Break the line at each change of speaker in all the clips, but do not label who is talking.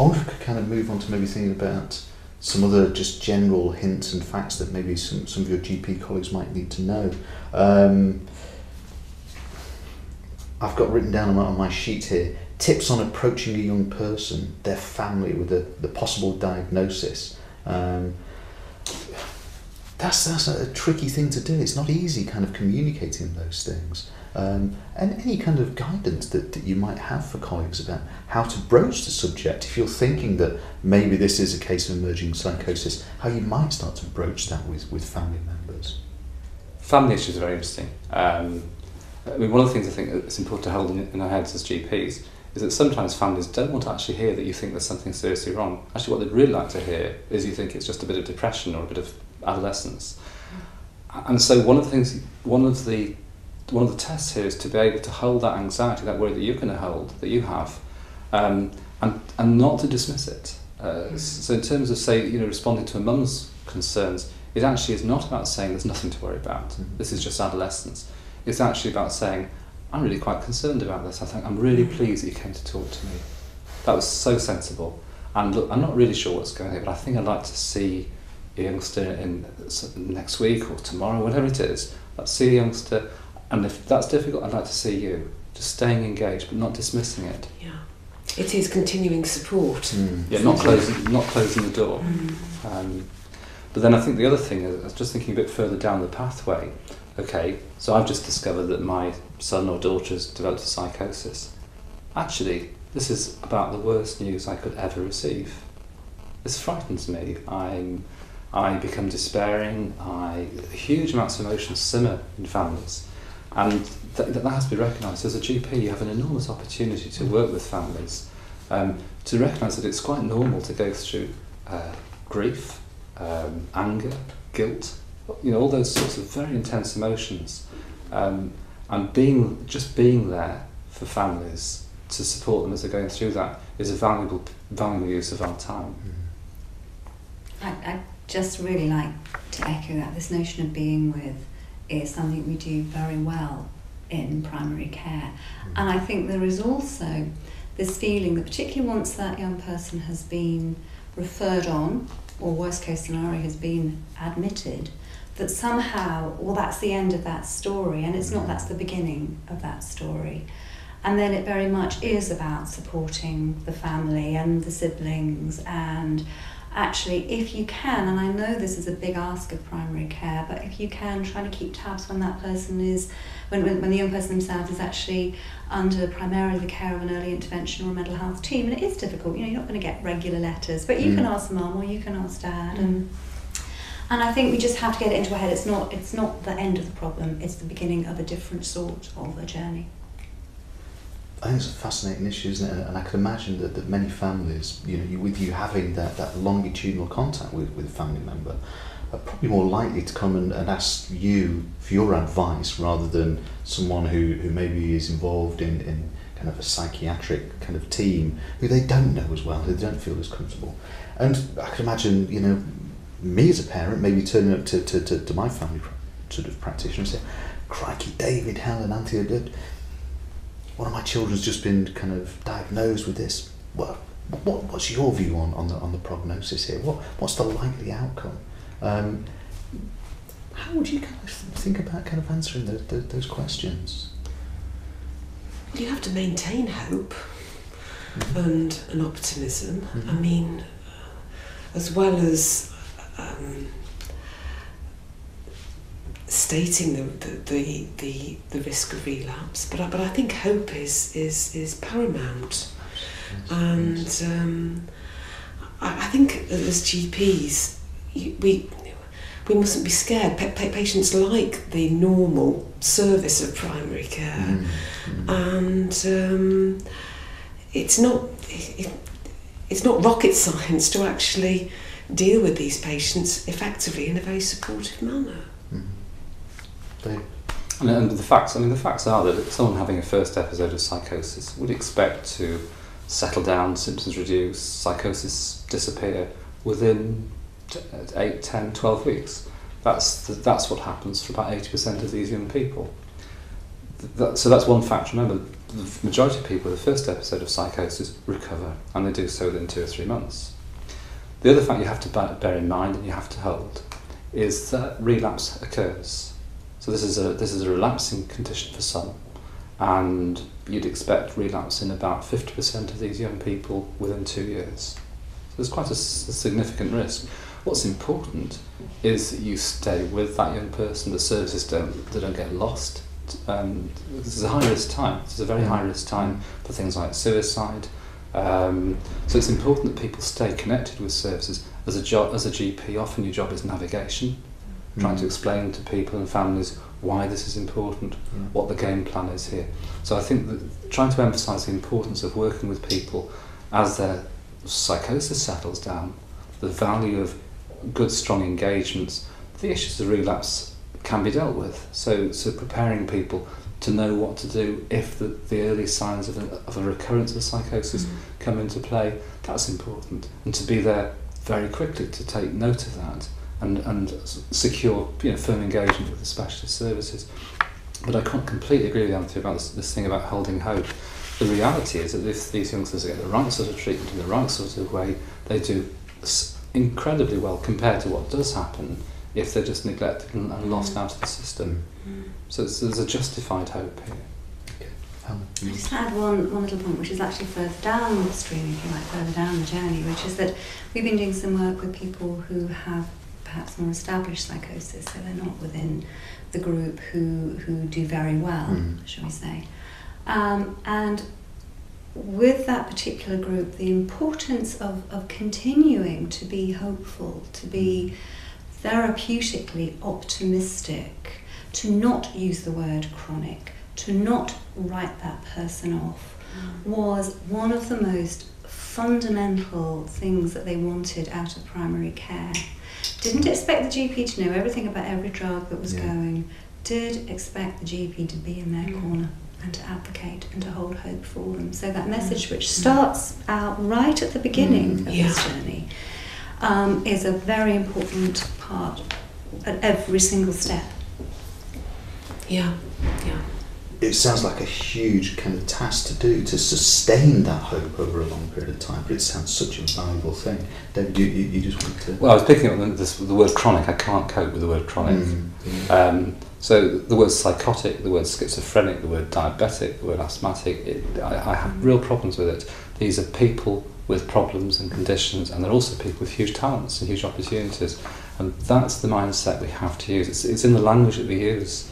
I wonder if we could kind of move on to maybe thinking about some other just general hints and facts that maybe some of your GP colleagues might need to know. I've got written down on my sheet here, tips on approaching a young person, their family, with the possible diagnosis. That's a tricky thing to do. It's not easy kind of communicating those things. And any kind of guidance that you might have for colleagues about how to broach the subject, if you're thinking that maybe this is a case of emerging psychosis, how you might start to broach that with family members.
Family issues are very interesting. I mean, one of the things I think it's important to hold in our heads as GPs is that sometimes families don't want to actually hear that you think there's something seriously wrong. Actually, what they'd really like to hear is you think it's just a bit of depression or a bit of adolescence. And so one of the tests here is to be able to hold that anxiety, that worry that you're going to hold, that you have, and not to dismiss it. So in terms of, say, responding to a mum's concerns, it actually is not about saying there's nothing to worry about. This is just adolescence. It's actually about saying, I'm really quite concerned about this. I think I'm really pleased that you came to talk to me. That was so sensible. And look, I'm not really sure what's going on here, but I think I'd like to see a youngster in next week or tomorrow, whatever it is. I'd see a youngster, and if that's difficult, I'd like to see you. Just staying engaged, but not dismissing it.
Yeah, it is continuing support.
Yeah, not closing the door. But then I think the other thing is, I was just thinking a bit further down the pathway. Okay, so I've just discovered that my son or daughter has developed a psychosis. Actually, this is about the worst news I could ever receive. This frightens me. I become despairing. Huge amounts of emotions simmer in families, and that has to be recognised. As a GP, you have an enormous opportunity to work with families, to recognise that it's quite normal to go through grief, anger, guilt, all those sorts of very intense emotions, and being there for families to support them as they're going through that is a valuable use of our time.
I'd just really like to echo that. This notion of being with is something we do very well in primary care. And I think there is also this feeling that particularly once that young person has been referred on, or worst case scenario has been admitted, that somehow, well, that's the end of that story, and it's not, that's the beginning of that story. And then it very much is about supporting the family and the siblings, and actually, if you can, and I know this is a big ask of primary care, but if you can, try to keep tabs when that person is, when the young person themselves is actually under primarily the care of an early intervention or a mental health team. And it is difficult, you're not going to get regular letters, but you can ask mum or you can ask dad. And I think we just have to get it into our head, it's not the end of the problem, it's the beginning of a different sort of a journey.
I think it's a fascinating issue, isn't it? And I can imagine that many families, with you having that longitudinal contact with a family member, are probably more likely to come and ask you for your advice rather than someone who maybe is involved in kind of a psychiatric kind of team who they don't know as well, who they don't feel as comfortable. And I can imagine, me as a parent maybe turning up to my family sort of practitioner and say, crikey, David, Helen, Anthea, one of my children's just been kind of diagnosed with this. What's your view on the prognosis here? What's the likely outcome? How would you kind of think about kind of answering those questions?
You have to maintain hope and an optimism. I mean, as well as stating the risk of relapse, but I think hope is paramount, and I think as GPs we mustn't be scared. Patients like the normal service of primary care, and it's not rocket science to actually deal with these patients effectively in a very supportive manner.
And the facts are that someone having a first episode of psychosis would expect to settle down, symptoms reduce, psychosis disappear within 8, 10, 12 weeks. That's what happens for about 80% of these young people. So that's one factor. Remember, the majority of people with the first episode of psychosis recover, and they do so within 2 or 3 months. The other fact you have to bear in mind and you have to hold is that relapse occurs. So this is a relapsing condition for some, and you'd expect relapse in about 50% of these young people within 2 years. So there's quite a significant risk. What's important is that you stay with that young person. The services don't get lost. This is a high risk time. This is a very high risk time for things like suicide. So it's important that people stay connected with services. As a GP, often your job is navigation, trying to explain to people and families why this is important, what the game plan is here. So I think that trying to emphasise the importance of working with people as their psychosis settles down, the value of good, strong engagements, the issues of relapse can be dealt with. So preparing people to know what to do if the early signs of a recurrence of psychosis come into play, that's important. And to be there very quickly to take note of that and secure firm engagement with the specialist services. But I can't completely agree with Anthea about this thing about holding hope. The reality is that if these youngsters get the right sort of treatment in the right sort of way, they do incredibly well compared to what does happen if they're just neglected and lost out of the system. So there's a justified hope here.
I just add one little point, which is actually further down the stream, if you like, further down the journey, which is that we've been doing some work with people who have perhaps more established psychosis, so they're not within the group who do very well, shall we say. And with that particular group, the importance of continuing to be hopeful, to be therapeutically optimistic, to not use the word chronic, to not write that person off, was one of the most fundamental things that they wanted out of primary care. Didn't expect the GP to know everything about every drug that was going, did expect the GP to be in their corner and to advocate and to hold hope for them. So that message, which starts out right at the beginning of this journey, is a very important part at every single step.
Yeah.
It sounds like a huge kind of task to do, to sustain that hope over a long period of time, but it sounds such a valuable thing. David, you just want to...
Well, I was picking up the word chronic. I can't cope with the word chronic. So the word psychotic, the word schizophrenic, the word diabetic, the word asthmatic, I have real problems with it. These are people with problems and conditions, and they're also people with huge talents and huge opportunities. And that's the mindset we have to use. It's in the language that we use.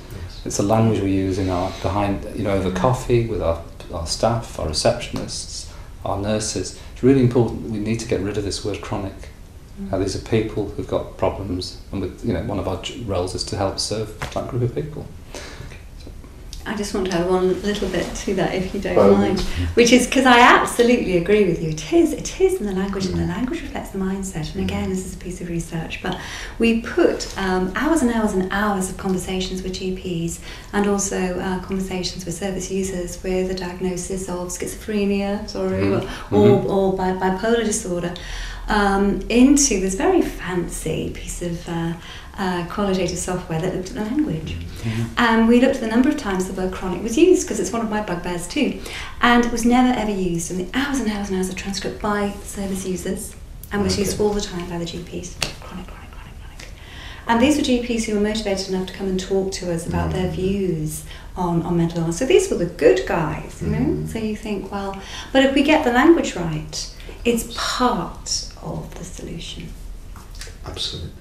It's the language we use in our over coffee with our staff, our receptionists, our nurses. It's really important that we need to get rid of this word chronic. These are people who've got problems, and one of our roles is to help serve that group of people.
I just want to add one little bit to that, if you don't mind, which is because I absolutely agree with you. It is in the language, and the language reflects the mindset. And again, this is a piece of research, but we put hours and hours and hours of conversations with GPs and also conversations with service users with a diagnosis of schizophrenia, or bipolar disorder, into this very fancy piece of qualitative software that looked at the language. And we looked at the number of times the word chronic was used, because it's one of my bugbears too, and it was never ever used in the hours and hours and hours of transcript by service users, and was used all the time by the GPs. Chronic. And these were GPs who were motivated enough to come and talk to us about their views on mental illness. So these were the good guys, So you think, well, but if we get the language right, it's part of the solution.
Absolutely.